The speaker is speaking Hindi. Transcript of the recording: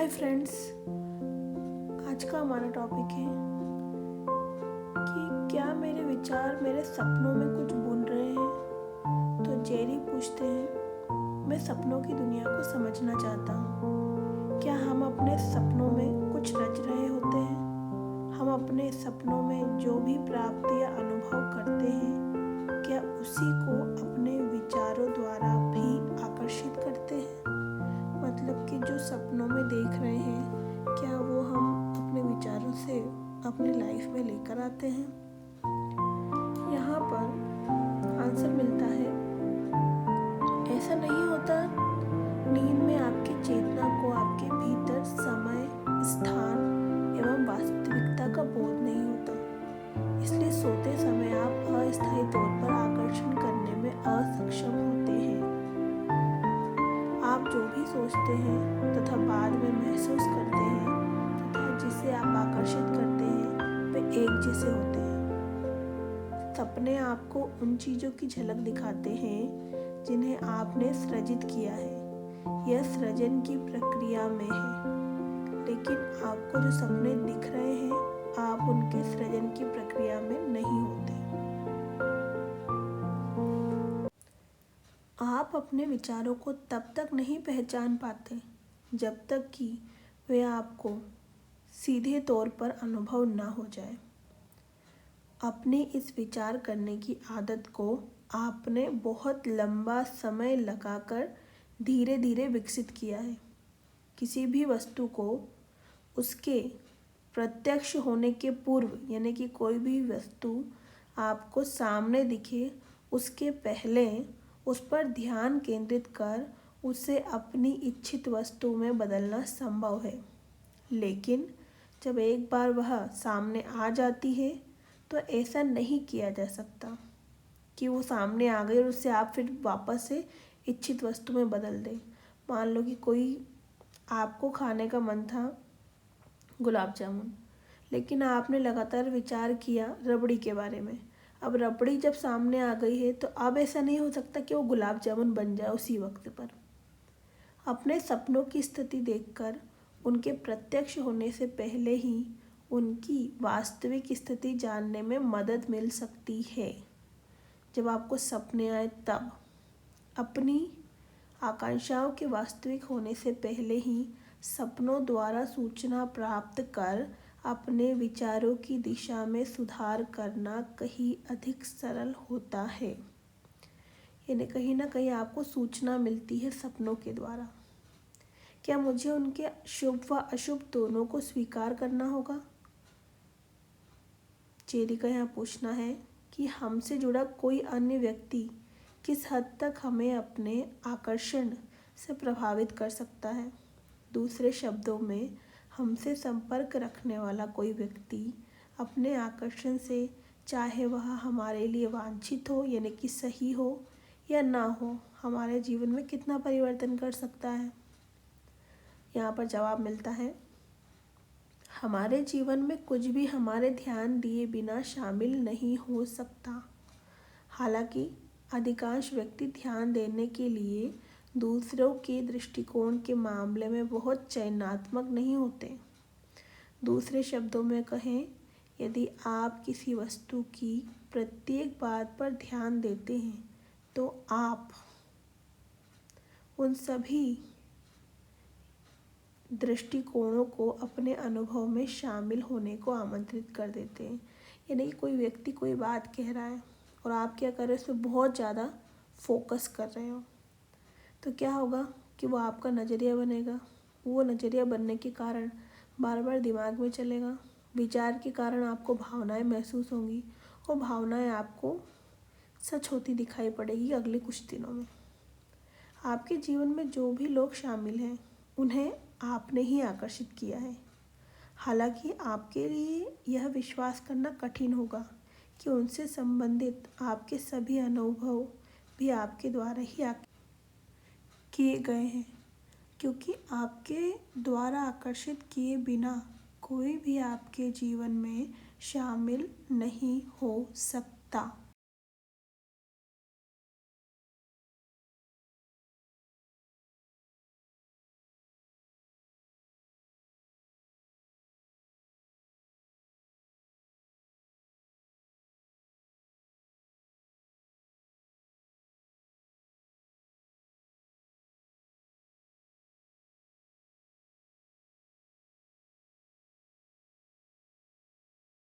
हाय फ्रेंड्स, आज का हमारा टॉपिक है कि क्या मेरे विचार मेरे सपनों में कुछ बुन रहे हैं। तो जेरी पूछते हैं, मैं सपनों की दुनिया को समझना चाहता हूँ। क्या हम अपने सपनों में कुछ रच रहे होते हैं? हम अपने सपनों में जो भी प्राप्ति या अनुभव करते हैं, क्या उसी को अपने विचारों द्वारा भी आकर्षित करते हैं? मतलब कि जो सपनों में देख रहे हैं, क्या वो हम अपने विचारों से अपनी लाइफ में लेकर आते हैं? यहाँ पर आंसर मिलता है, ऐसा नहीं होता। नींद में आपकी चेतना को आपके भीतर समय, स्थान एवं वास्तविकता का बोध नहीं होता। इसलिए सोते समय आप अस्थायी तौर पर आकर्षण करने में असक्षम होते हैं। आप जो भी सोचते हैं तथा बाद में महसूस करते हैं तथा जिसे आप आकर्षित करते हैं, वे एक जैसे होते हैं। सपने आपको उन चीज़ों की झलक दिखाते हैं जिन्हें आपने सृजित किया है। यह सृजन की प्रक्रिया में है, लेकिन आपको जो सपने दिख रहे हैं, आप उनके सृजन की प्रक्रिया में नहीं होते। आप अपने विचारों को तब तक नहीं पहचान पाते जब तक कि वे आपको सीधे तौर पर अनुभव न हो जाए। अपनी इस विचार करने की आदत को आपने बहुत लंबा समय लगाकर धीरे धीरे विकसित किया है। किसी भी वस्तु को उसके प्रत्यक्ष होने के पूर्व, यानी कि कोई भी वस्तु आपको सामने दिखे उसके पहले उस पर ध्यान केंद्रित कर उसे अपनी इच्छित वस्तु में बदलना संभव है। लेकिन जब एक बार वह सामने आ जाती है तो ऐसा नहीं किया जा सकता कि वो सामने आ गई और उससे आप फिर वापस से इच्छित वस्तु में बदल दें। मान लो कि कोई आपको खाने का मन था गुलाब जामुन, लेकिन आपने लगातार विचार किया रबड़ी के बारे में। अब रबड़ी जब सामने आ गई है तो अब ऐसा नहीं हो सकता कि वो गुलाब जामुन बन जाए उसी वक्त पर। अपने सपनों की स्थिति देखकर उनके प्रत्यक्ष होने से पहले ही उनकी वास्तविक स्थिति जानने में मदद मिल सकती है। जब आपको सपने आए तब अपनी आकांक्षाओं के वास्तविक होने से पहले ही सपनों द्वारा सूचना प्राप्त कर अपने विचारों की दिशा में सुधार करना कहीं अधिक सरल होता है। यानी कहीं ना कहीं आपको सूचना मिलती है सपनों के द्वारा। क्या मुझे उनके शुभ व अशुभ दोनों को स्वीकार करना होगा? जेरी का यहाँ पूछना है कि हमसे जुड़ा कोई अन्य व्यक्ति किस हद तक हमें अपने आकर्षण से प्रभावित कर सकता है। दूसरे शब्दों में, हमसे संपर्क रखने वाला कोई व्यक्ति अपने आकर्षण से, चाहे वह हमारे लिए वांछित हो यानी कि सही हो या ना हो, हमारे जीवन में कितना परिवर्तन कर सकता है। यहाँ पर जवाब मिलता है, हमारे जीवन में कुछ भी हमारे ध्यान दिए बिना शामिल नहीं हो सकता। हालांकि अधिकांश व्यक्ति ध्यान देने के लिए दूसरों के दृष्टिकोण के मामले में बहुत चयनात्मक नहीं होते। दूसरे शब्दों में कहें, यदि आप किसी वस्तु की प्रत्येक बात पर ध्यान देते हैं तो आप उन सभी दृष्टिकोणों को अपने अनुभव में शामिल होने को आमंत्रित कर देते हैं। यानी कोई व्यक्ति कोई बात कह रहा है और आप क्या कर रहे हो, उस पर बहुत ज़्यादा फोकस कर रहे हो, तो क्या होगा कि वो आपका नज़रिया बनेगा। वो नज़रिया बनने के कारण बार बार दिमाग में चलेगा। विचार के कारण आपको भावनाएं महसूस होंगी और भावनाएं आपको सच होती दिखाई पड़ेगी अगले कुछ दिनों में। आपके जीवन में जो भी लोग शामिल हैं, उन्हें आपने ही आकर्षित किया है। हालांकि आपके लिए यह विश्वास करना कठिन होगा कि उनसे संबंधित आपके सभी अनुभव भी आपके द्वारा ही किए गए हैं, क्योंकि आपके द्वारा आकर्षित किए बिना कोई भी आपके जीवन में शामिल नहीं हो सकता।